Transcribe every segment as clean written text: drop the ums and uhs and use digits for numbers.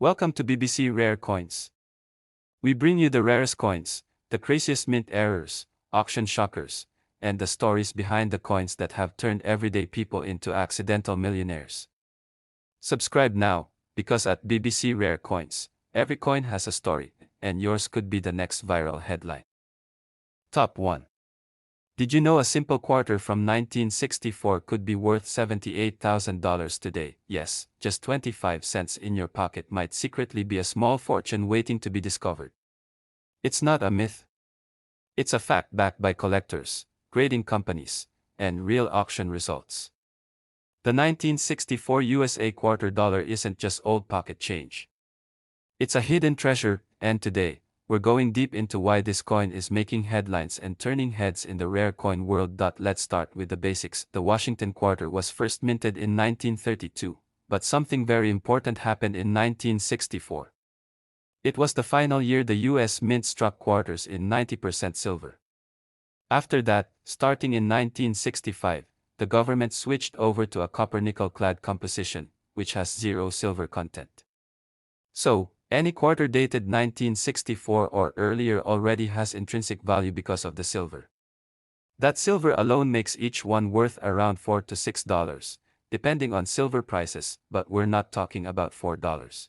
Welcome to BBC Rare Coins. We bring you the rarest coins, the craziest mint errors, auction shockers, and the stories behind the coins that have turned everyday people into accidental millionaires. Subscribe now, because at BBC Rare Coins, every coin has a story, and yours could be the next viral headline. Top 1. Did you know a simple quarter from 1964 could be worth $78,000 today? Yes, just 25 cents in your pocket might secretly be a small fortune waiting to be discovered. It's not a myth. It's a fact backed by collectors, grading companies, and real auction results. The 1964 USA quarter dollar isn't just old pocket change. It's a hidden treasure, and today, we're going deep into why this coin is making headlines and turning heads in the rare coin world. Let's start with the basics. The Washington quarter was first minted in 1932, but something very important happened in 1964. It was the final year the US Mint struck quarters in 90% silver. After that, starting in 1965, the government switched over to a copper-nickel clad composition, which has zero silver content. So, any quarter dated 1964 or earlier already has intrinsic value because of the silver. That silver alone makes each one worth around $4 to $6, depending on silver prices, but we're not talking about $4.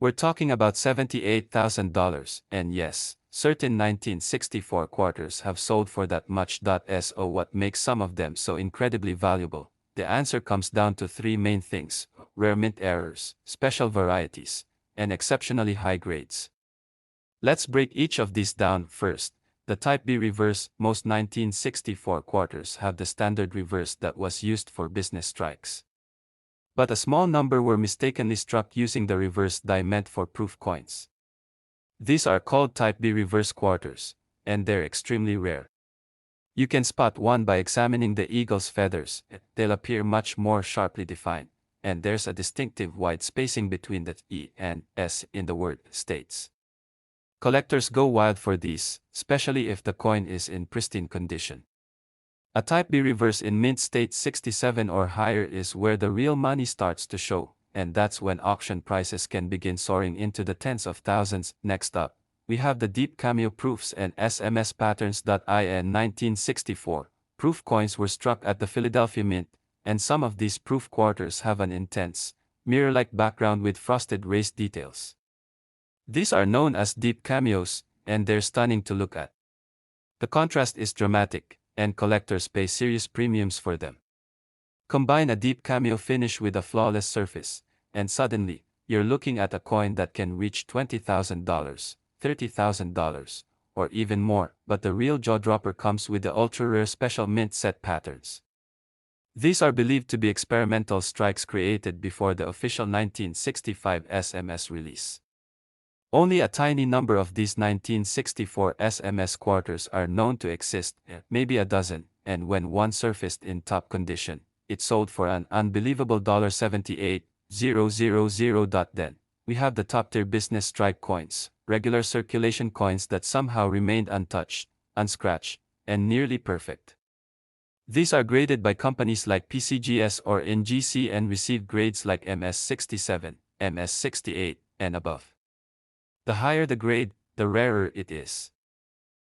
We're talking about $78,000, and yes, certain 1964 quarters have sold for that much. So what makes some of them so incredibly valuable? The answer comes down to three main things: rare mint errors, special varieties, and exceptionally high grades. Let's break each of these down. First, the Type B reverse. Most 1964 quarters have the standard reverse that was used for business strikes. But a small number were mistakenly struck using the reverse die meant for proof coins. These are called Type B reverse quarters, and they're extremely rare. You can spot one by examining the eagle's feathers. They'll appear much more sharply defined, and there's a distinctive wide spacing between the E and S in the word States. Collectors go wild for these, especially if the coin is in pristine condition. A Type B reverse in mint state 67 or higher is where the real money starts to show, and that's when auction prices can begin soaring into the tens of thousands. Next up, we have the deep cameo proofs and SMS patterns. In 1964, proof coins were struck at the Philadelphia Mint, and some of these proof quarters have an intense, mirror-like background with frosted raised details. These are known as deep cameos, and they're stunning to look at. The contrast is dramatic, and collectors pay serious premiums for them. Combine a deep cameo finish with a flawless surface, and suddenly, you're looking at a coin that can reach $20,000, $30,000, or even more. But the real jaw-dropper comes with the ultra-rare special mint set patterns. These are believed to be experimental strikes created before the official 1965 SMS release. Only a tiny number of these 1964 SMS quarters are known to exist, maybe a dozen, and when one surfaced in top condition, it sold for an unbelievable $78,000. Then, we have the top-tier business strike coins, regular circulation coins that somehow remained untouched, unscratched, and nearly perfect. These are graded by companies like PCGS or NGC and receive grades like MS67, MS68, and above. The higher the grade, the rarer it is.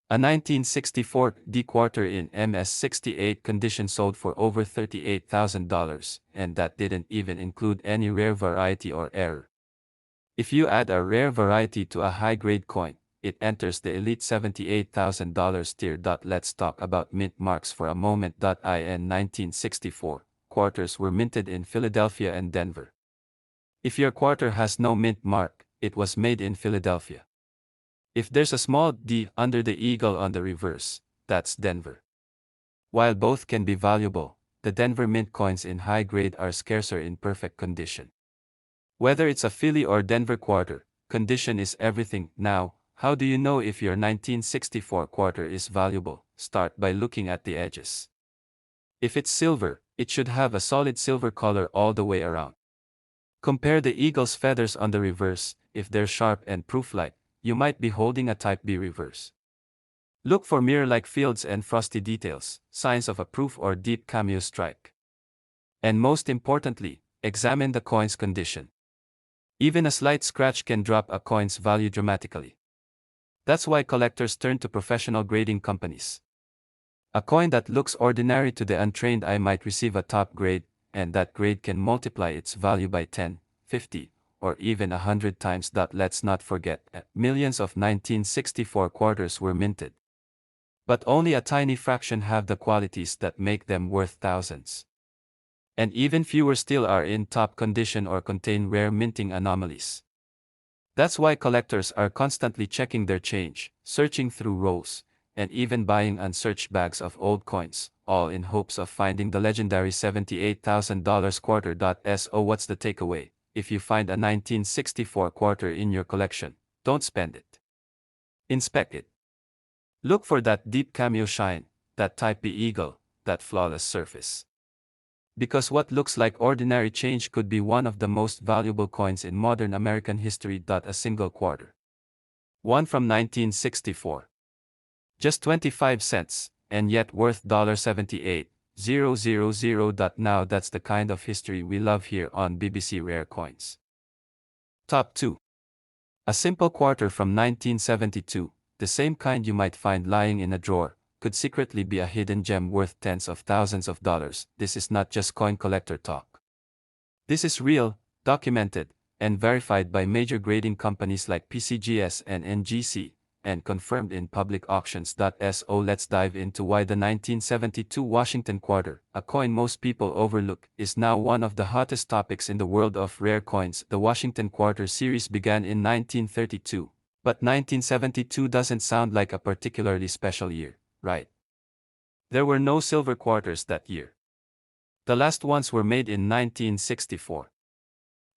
A 1964 D quarter in MS68 condition sold for over $38,000, and that didn't even include any rare variety or error. If you add a rare variety to a high-grade coin, it enters the elite $78,000 tier. Let's talk about mint marks for a moment. In 1964, quarters were minted in Philadelphia and Denver. If your quarter has no mint mark, it was made in Philadelphia. If there's a small D under the eagle on the reverse, that's Denver. While both can be valuable, the Denver mint coins in high grade are scarcer in perfect condition. Whether it's a Philly or Denver quarter, condition is everything. Now, how do you know if your 1964 quarter is valuable? Start by looking at the edges. If it's silver, it should have a solid silver color all the way around. Compare the eagle's feathers on the reverse. If they're sharp and proof-like, you might be holding a Type B reverse. Look for mirror-like fields and frosty details, signs of a proof or deep cameo strike. And most importantly, examine the coin's condition. Even a slight scratch can drop a coin's value dramatically. That's why collectors turn to professional grading companies. A coin that looks ordinary to the untrained eye might receive a top grade, and that grade can multiply its value by 10, 50, or even 100 times. Let's not forget, millions of 1964 quarters were minted. But only a tiny fraction have the qualities that make them worth thousands. And even fewer still are in top condition or contain rare minting anomalies. That's why collectors are constantly checking their change, searching through rolls, and even buying unsearched bags of old coins, all in hopes of finding the legendary $78,000 quarter. So what's the takeaway? If you find a 1964 quarter in your collection, don't spend it. Inspect it. Look for that deep cameo shine, that Type B eagle, that flawless surface. Because what looks like ordinary change could be one of the most valuable coins in modern American history. A single quarter. One from 1964. Just 25 cents, and yet worth $78,000. Now that's the kind of history we love here on BBC Rare Coins. Top 2. A simple quarter from 1972, the same kind you might find lying in a drawer, could secretly be a hidden gem worth tens of thousands of dollars. This is not just coin collector talk. This is real, documented, and verified by major grading companies like PCGS and NGC, and confirmed in public auctions. So let's dive into why the 1972 Washington quarter, a coin most people overlook, is now one of the hottest topics in the world of rare coins. The Washington quarter series began in 1932, but 1972 doesn't sound like a particularly special year, right? There were no silver quarters that year. The last ones were made in 1964.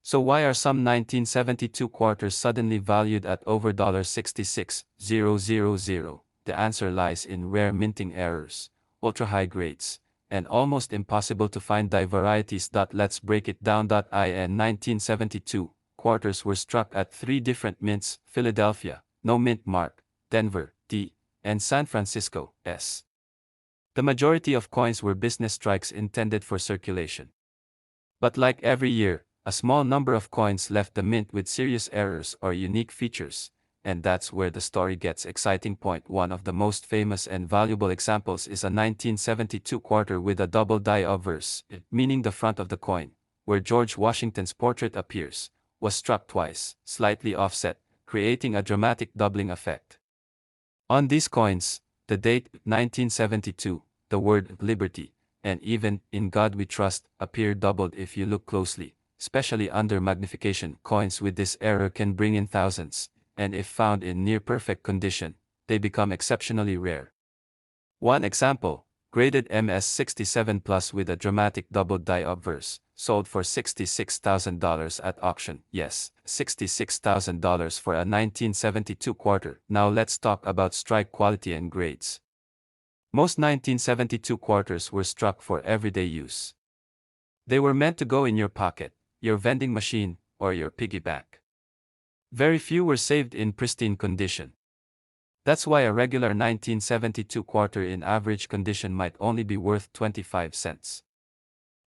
So why are some 1972 quarters suddenly valued at over $66,000? The answer lies in rare minting errors, ultra-high grades, and almost impossible to find varieties. Let's break it down. In 1972, quarters were struck at 3 different mints: Philadelphia, no mint mark; Denver, D; and San Francisco, S. The majority of coins were business strikes intended for circulation. But like every year, a small number of coins left the mint with serious errors or unique features, and that's where the story gets exciting. One of the most famous and valuable examples is a 1972 quarter with a double die obverse, meaning the front of the coin, where George Washington's portrait appears, was struck twice, slightly offset, creating a dramatic doubling effect. On these coins, the date 1972, the word liberty, and even in God we trust appear doubled if you look closely. Especially under magnification. Coins with this error can bring in thousands, and if found in near-perfect condition, they become exceptionally rare. One example, graded MS67 Plus with a dramatic double die obverse, sold for $66,000 at auction. Yes, $66,000 for a 1972 quarter. Now let's talk about strike quality and grades. Most 1972 quarters were struck for everyday use. They were meant to go in your pocket, your vending machine, or your piggy bank. Very few were saved in pristine condition. That's why a regular 1972 quarter in average condition might only be worth 25 cents.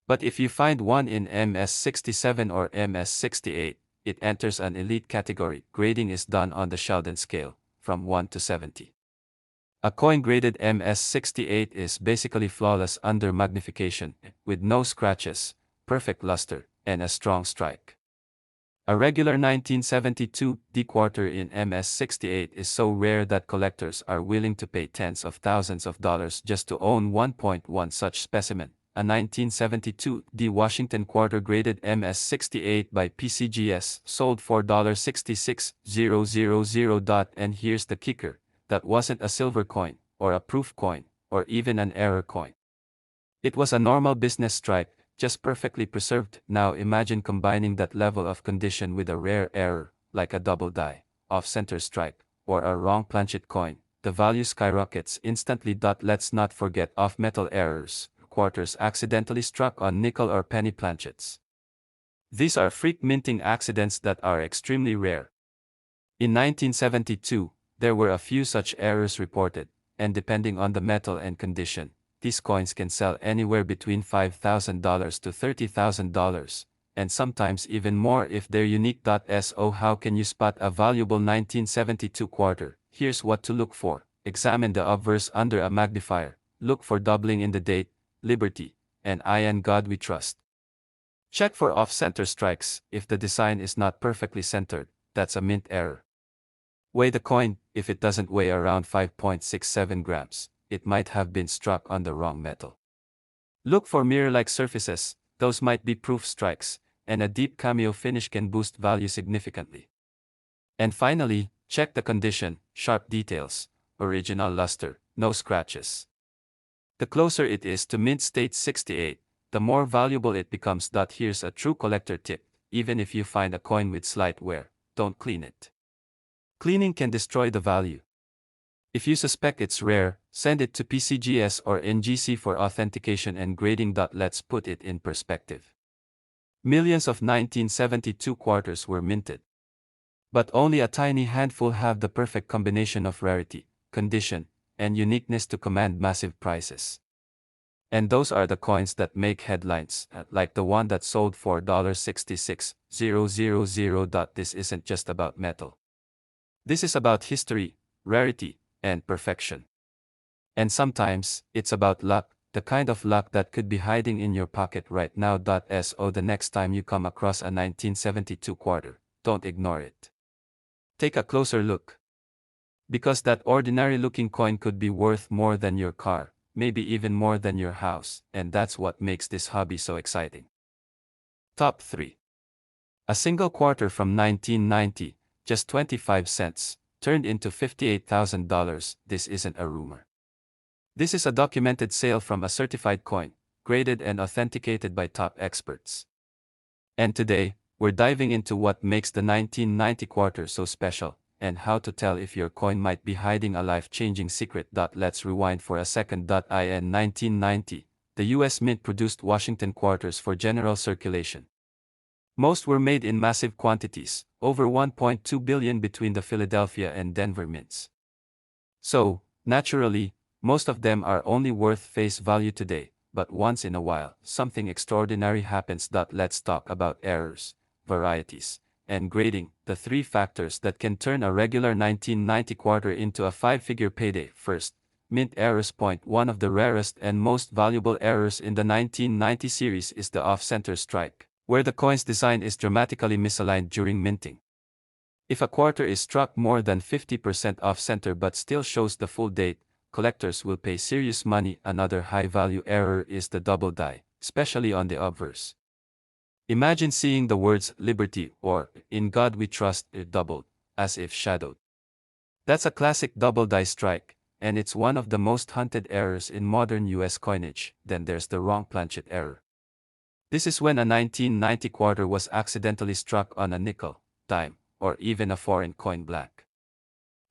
But if you find one in MS67 or MS68, it enters an elite category. Grading is done on the Sheldon scale, from 1 to 70. A coin graded MS68 is basically flawless under magnification, with no scratches, perfect luster, and a strong strike. A regular 1972 D quarter in MS68 is so rare that collectors are willing to pay tens of thousands of dollars just to own 1.1 such specimen. A 1972 D Washington quarter graded MS68 by PCGS sold for $66,000. And here's the kicker, that wasn't a silver coin, or a proof coin, or even an error coin. It was a normal business strike, just perfectly preserved. Now imagine combining that level of condition with a rare error, like a double die, off-center strike, or a wrong planchet coin. The value skyrockets instantly. Let's not forget off-metal errors, quarters accidentally struck on nickel or penny planchets. These are freak minting accidents that are extremely rare. In 1972, there were a few such errors reported, and depending on the metal and condition, these coins can sell anywhere between $5,000 to $30,000, and sometimes even more if they're unique. So how can you spot a valuable 1972 quarter? Here's what to look for. Examine the obverse under a magnifier. Look for doubling in the date, Liberty, and In God We Trust. Check for off-center strikes. If the design is not perfectly centered, that's a mint error. Weigh the coin. If it doesn't weigh around 5.67 grams, it might have been struck on the wrong metal. Look for mirror-like surfaces. Those might be proof strikes, and a deep cameo finish can boost value significantly. And finally, check the condition, sharp details, original luster, no scratches. The closer it is to mint state 68, the more valuable it becomes. Here's a true collector tip: even if you find a coin with slight wear, don't clean it. Cleaning can destroy the value. If you suspect it's rare, send it to PCGS or NGC for authentication and grading. Let's put it in perspective. Millions of 1972 quarters were minted. But only a tiny handful have the perfect combination of rarity, condition, and uniqueness to command massive prices. And those are the coins that make headlines, like the one that sold for $66,000. This isn't just about metal. This is about history, rarity, and perfection. And sometimes, it's about luck, the kind of luck that could be hiding in your pocket right now. So the next time you come across a 1972 quarter, don't ignore it. Take a closer look. Because that ordinary-looking coin could be worth more than your car, maybe even more than your house, and that's what makes this hobby so exciting. Top 3. A single quarter from 1990, just 25 cents, turned into $58,000. This isn't a rumor. This is a documented sale from a certified coin, graded and authenticated by top experts. And today, we're diving into what makes the 1990 quarter so special, and how to tell if your coin might be hiding a life-changing secret. Let's rewind for a second. In 1990, the US Mint produced Washington quarters for general circulation. Most were made in massive quantities, over 1.2 billion between the Philadelphia and Denver mints. So, naturally, most of them are only worth face value today, but once in a while, something extraordinary happens. Let's talk about errors, varieties, and grading, the three factors that can turn a regular 1990 quarter into a five-figure payday. First, mint errors. Point one of the rarest and most valuable errors in the 1990 series is the off-center strike, where the coin's design is dramatically misaligned during minting. If a quarter is struck more than 50% off-center but still shows the full date, collectors will pay serious money. Another high-value error is the double die, especially on the obverse. Imagine seeing the words Liberty or In God We Trust doubled, as if shadowed. That's a classic double die strike, and it's one of the most hunted errors in modern US coinage. Then there's the wrong planchet error. This is when a 1990 quarter was accidentally struck on a nickel, dime, or even a foreign coin blank.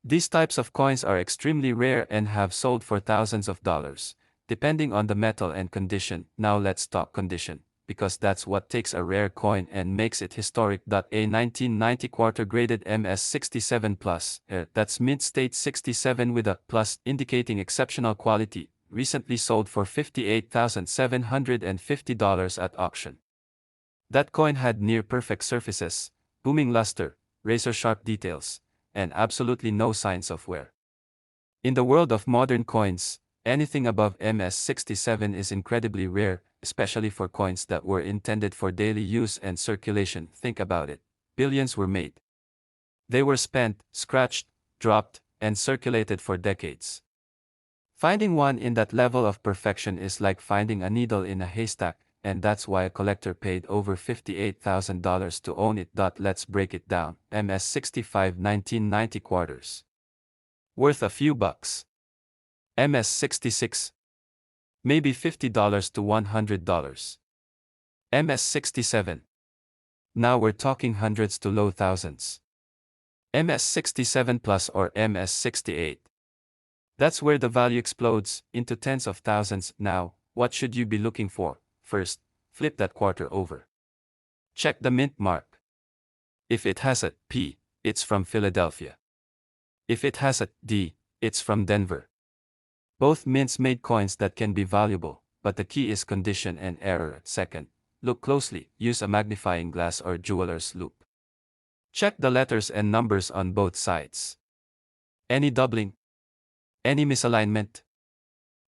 These types of coins are extremely rare and have sold for thousands of dollars, depending on the metal and condition. Now let's talk condition, because that's what takes a rare coin and makes it historic. A 1990 quarter graded MS67 Plus, that's mint state 67 with a plus indicating exceptional quality, recently sold for $58,750 at auction. That coin had near-perfect surfaces, booming luster, razor-sharp details, and absolutely no signs of wear. In the world of modern coins, anything above MS67 is incredibly rare, especially for coins that were intended for daily use and circulation. Think about it. Billions were made. They were spent, scratched, dropped, and circulated for decades. Finding one in that level of perfection is like finding a needle in a haystack, and that's why a collector paid over $58,000 to own it. Let's break it down. MS65 1990 quarters. Worth a few bucks. MS66. Maybe $50 to $100. MS67. Now we're talking hundreds to low thousands. MS67 Plus or MS68. That's where the value explodes into tens of thousands. Now, what should you be looking for? First, flip that quarter over. Check the mint mark. If it has a P, it's from Philadelphia. If it has a D, it's from Denver. Both mints made coins that can be valuable, but the key is condition and error. Second, Look closely, use a magnifying glass or jeweler's loupe. Check the letters and numbers on both sides. Any doubling? Any misalignment?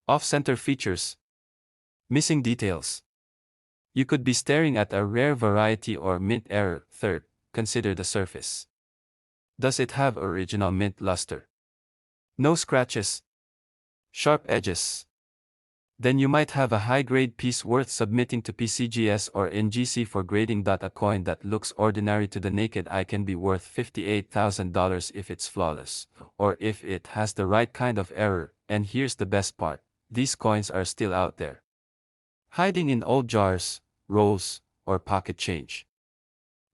Off-center features? Missing details? You could be staring at a rare variety or mint error. Third, consider the surface. Does it have original mint luster? No scratches? Sharp edges? Then you might have a high-grade piece worth submitting to PCGS or NGC for grading. A coin that looks ordinary to the naked eye can be worth $58,000 if it's flawless, or if it has the right kind of error. And here's the best part, these coins are still out there, hiding in old jars, rolls, or pocket change.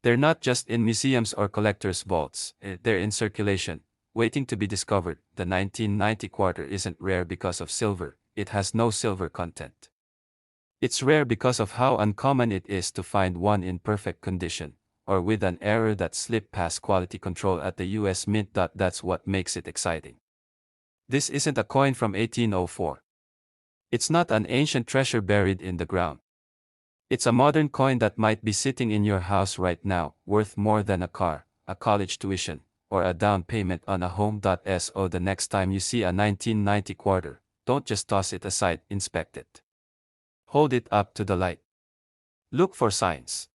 They're not just in museums or collectors' vaults, they're in circulation, waiting to be discovered. The 1990 quarter isn't rare because of silver. It has no silver content. It's rare because of how uncommon it is to find one in perfect condition, or with an error that slipped past quality control at the US Mint. That's what makes it exciting. This isn't a coin from 1804. It's not an ancient treasure buried in the ground. It's a modern coin that might be sitting in your house right now, worth more than a car, a college tuition, or a down payment on a home. So the next time you see a 1990 quarter, don't just toss it aside, inspect it. Hold it up to the light. Look for signs.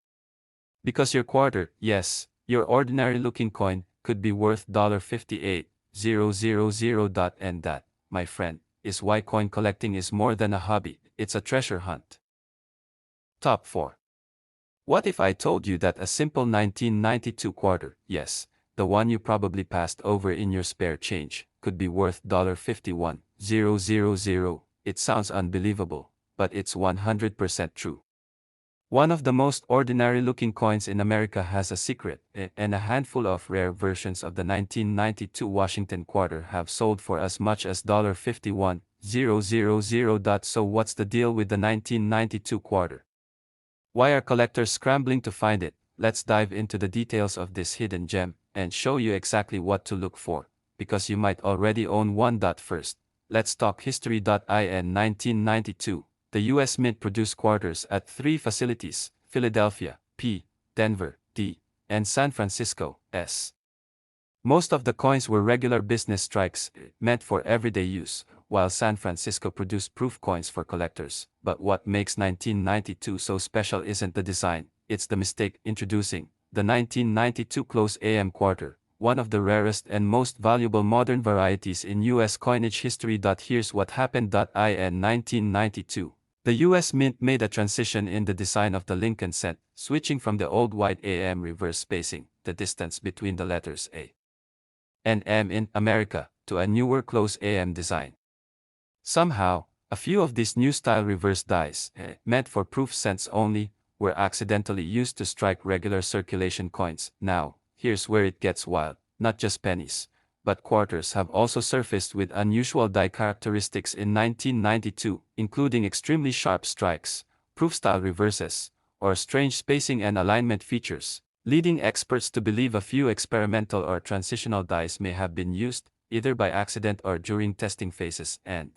Because your quarter, yes, your ordinary looking coin, could be worth $58,000. And that, my friend, is why coin collecting is more than a hobby, it's a treasure hunt. Top 4. What if I told you that a simple 1992 quarter, yes, the one you probably passed over in your spare change, could be worth $51,000? It sounds unbelievable, but it's 100% true. One of the most ordinary looking coins in America has a secret, and a handful of rare versions of the 1992 Washington quarter have sold for as much as $51,000. So what's the deal with the 1992 quarter? Why are collectors scrambling to find it? Let's dive into the details of this hidden gem and show you exactly what to look for, because you might already own one. First, let's talk history. In 1992, the US Mint produced quarters at 3 facilities: Philadelphia, P, Denver, D, and San Francisco, S. Most of the coins were regular business strikes, meant for everyday use, while San Francisco produced proof coins for collectors. But what makes 1992 so special isn't the design, it's the mistake. Introducing the 1992 Close AM quarter, one of the rarest and most valuable modern varieties in US coinage history. Here's what happened. In 1992, the US Mint made a transition in the design of the Lincoln cent, switching from the old wide AM reverse spacing, the distance between the letters A and M in America, to a newer close AM design. Somehow, a few of these new style reverse dies, meant for proof cents only, were accidentally used to strike regular circulation coins. Now, here's where it gets wild. Not just pennies, but quarters have also surfaced with unusual die characteristics in 1992, including extremely sharp strikes, proof-style reverses, or strange spacing and alignment features, leading experts to believe a few experimental or transitional dies may have been used, either by accident or during testing phases. And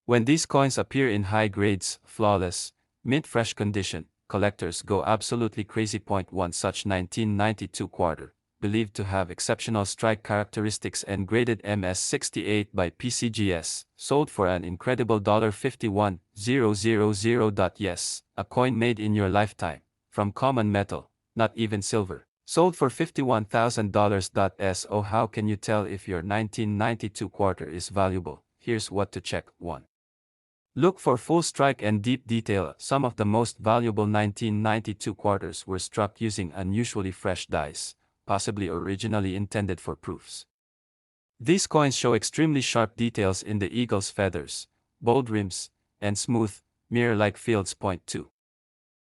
when these coins appear in high grades, flawless, mint-fresh condition, collectors go absolutely crazy. One such 1992 quarter, believed to have exceptional strike characteristics and graded MS68 by PCGS, sold for an incredible $51,000. Yes, a coin made in your lifetime, from common metal, not even silver, sold for $51,000. So how can you tell if your 1992 quarter is valuable? Here's what to check. 1. Look for full strike and deep detail. Some of the most valuable 1992 quarters were struck using unusually fresh dies, possibly originally intended for proofs. These coins show extremely sharp details in the eagle's feathers, bold rims, and smooth, mirror-like fields. 2.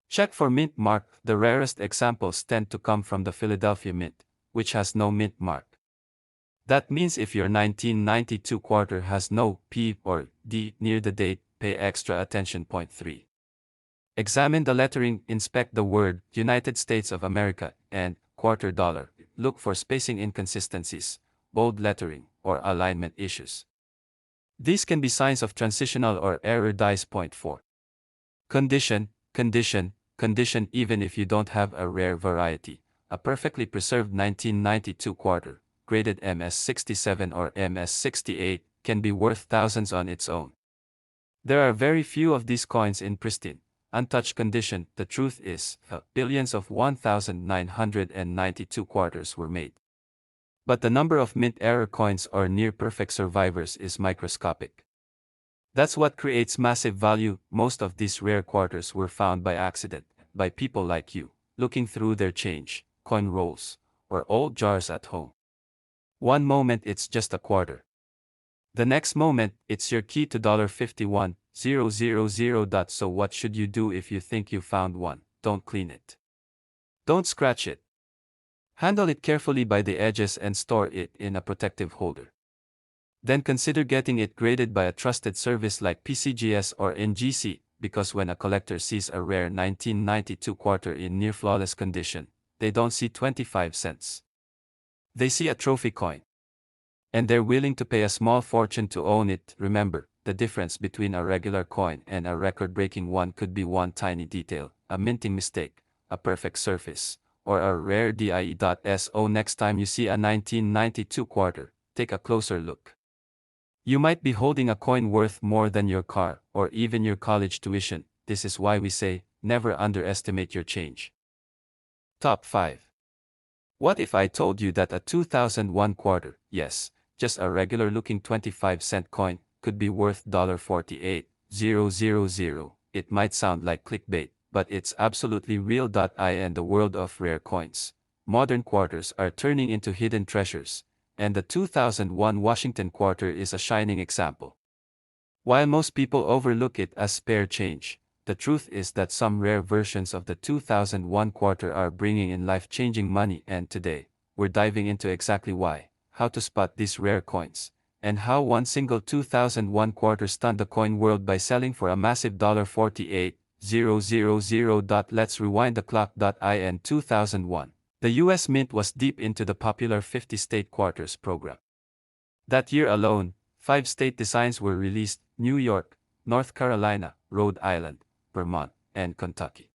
Check for mint mark. The rarest examples tend to come from the Philadelphia Mint, which has no mint mark. That means if your 1992 quarter has no P or D near the date, pay extra attention. 3. Examine the lettering. Inspect the word United States of America and quarter dollar. Look for spacing inconsistencies, bold lettering, or alignment issues. These can be signs of transitional or error dies. 4. Condition. condition even if you don't have a rare variety. A perfectly preserved 1992 quarter, graded MS67 or MS68, can be worth thousands on its own. There are very few of these coins in pristine, untouched condition. The truth is, billions of 1992 quarters were made. But the number of mint error coins or near-perfect survivors is microscopic. That's what creates massive value. Most of these rare quarters were found by accident, by people like you, looking through their change, coin rolls, or old jars at home. One moment it's just a quarter. The next moment, it's your key to $51,000. So what should you do if you think you found one? Don't clean it. Don't scratch it. Handle it carefully by the edges and store it in a protective holder. Then consider getting it graded by a trusted service like PCGS or NGC, because when a collector sees a rare 1992 quarter in near flawless condition, they don't see 25 cents. They see a trophy coin. And they're willing to pay a small fortune to own it. Remember, the difference between a regular coin and a record-breaking one could be one tiny detail, a minting mistake, a perfect surface, or a rare DIE.SO. Next time you see a 1992 quarter, take a closer look. You might be holding a coin worth more than your car, or even your college tuition. This is why we say, never underestimate your change. Top 5. What if I told you that a 2001 quarter, yes, just a regular looking 25-cent coin, could be worth $48,000? It might sound like clickbait, but it's absolutely real. In the world of rare coins, modern quarters are turning into hidden treasures, and the 2001 Washington quarter is a shining example. While most people overlook it as spare change, the truth is that some rare versions of the 2001 quarter are bringing in life-changing money. And today, we're diving into exactly why, how to spot these rare coins, and how one single 2001 quarter stunned the coin world by selling for a massive $48,000. Let's rewind the clock. In 2001, the US Mint was deep into the popular 50-state quarters program. That year alone, 5 state designs were released: New York, North Carolina, Rhode Island, Vermont, and Kentucky.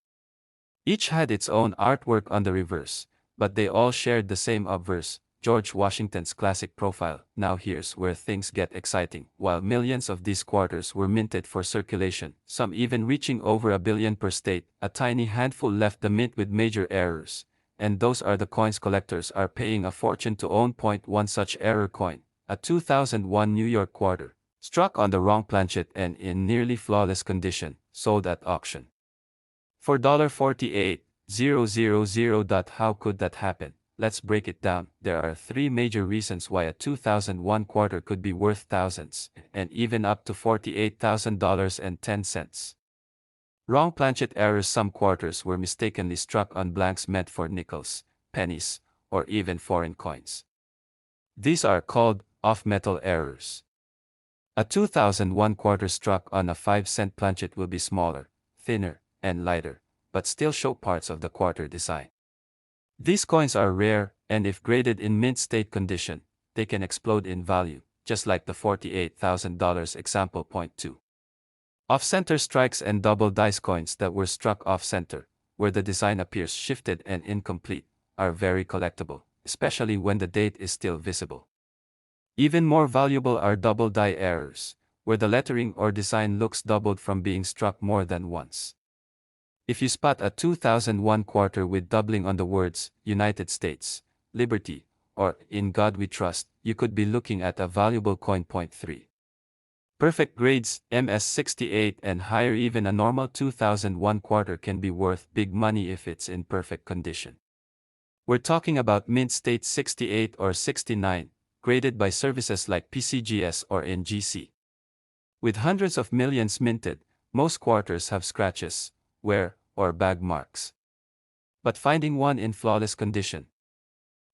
Each had its own artwork on the reverse, but they all shared the same obverse, George Washington's classic profile. Now here's where things get exciting. While millions of these quarters were minted for circulation, some even reaching over $1 billion per state, a tiny handful left the mint with major errors, and those are the coins collectors are paying a fortune to own. One such error coin, a 2001 New York quarter, struck on the wrong planchet and in nearly flawless condition, sold at auction for $48,000. How could that happen? Let's break it down. There are 3 major reasons why a 2001 quarter could be worth thousands, and even up to $48,010. Wrong planchet errors. Some quarters were mistakenly struck on blanks meant for nickels, pennies, or even foreign coins. These are called off-metal errors. A 2001 quarter struck on a 5-cent planchet will be smaller, thinner, and lighter, but still show parts of the quarter design. These coins are rare, and if graded in mint state condition, they can explode in value, just like the $48,000 example. Point 2. Off-center strikes and double dice coins that were struck off-center, where the design appears shifted and incomplete, are very collectible, especially when the date is still visible. Even more valuable are double die errors, where the lettering or design looks doubled from being struck more than once. If you spot a 2001 quarter with doubling on the words United States, Liberty, or In God We Trust, you could be looking at a valuable coin. Point 3. Perfect grades, MS68 and higher. Even a normal 2001 quarter can be worth big money if it's in perfect condition. We're talking about mint state 68 or 69, graded by services like PCGS or NGC. With hundreds of millions minted, most quarters have scratches, wear, or bag marks. But finding one in flawless condition,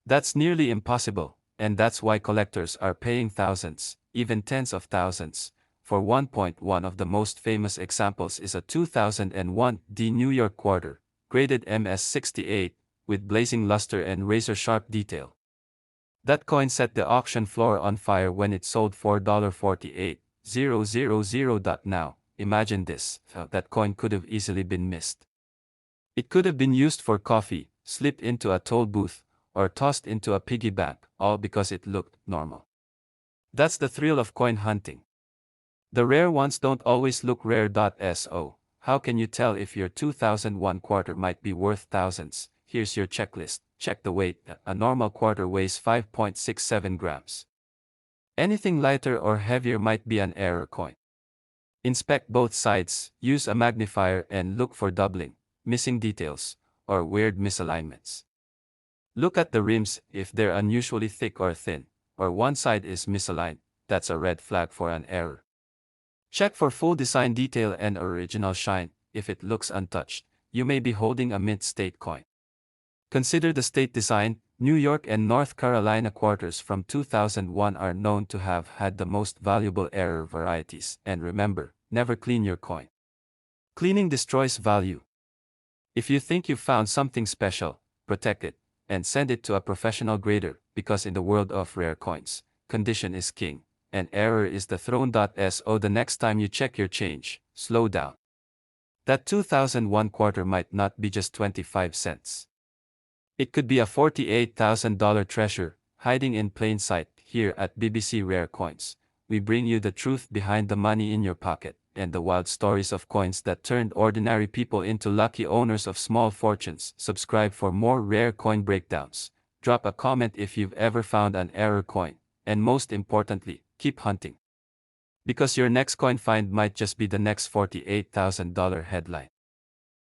that's nearly impossible, and that's why collectors are paying thousands, even tens of thousands, for one. One of the most famous examples is a 2001 D New York quarter, graded MS68, with blazing luster and razor-sharp detail. That coin set the auction floor on fire when it sold for $48,000. Now, imagine this, that coin could have easily been missed. It could have been used for coffee, slipped into a toll booth, or tossed into a piggy bank, all because it looked normal. That's the thrill of coin hunting. The rare ones don't always look rare. So, how can you tell if your 2001 quarter might be worth thousands? Here's your checklist. Check the weight. A normal quarter weighs 5.67 grams. Anything lighter or heavier might be an error coin. Inspect both sides, use a magnifier and look for doubling, missing details, or weird misalignments. Look at the rims. If they're unusually thick or thin, or one side is misaligned, that's a red flag for an error. Check for full design detail and original shine. If it looks untouched, you may be holding a mint state coin. Consider the state design. New York and North Carolina quarters from 2001 are known to have had the most valuable error varieties. And remember, never clean your coin. Cleaning destroys value. If you think you've found something special, protect it, and send it to a professional grader, because in the world of rare coins, condition is king, and error is the throne. So the next time you check your change, slow down. That 2001 quarter might not be just 25 cents. It could be a $48,000 treasure, hiding in plain sight. Here at BBC Rare Coins, we bring you the truth behind the money in your pocket, and the wild stories of coins that turned ordinary people into lucky owners of small fortunes. Subscribe for more rare coin breakdowns. Drop a comment if you've ever found an error coin, and most importantly, keep hunting. Because your next coin find might just be the next $48,000 headline.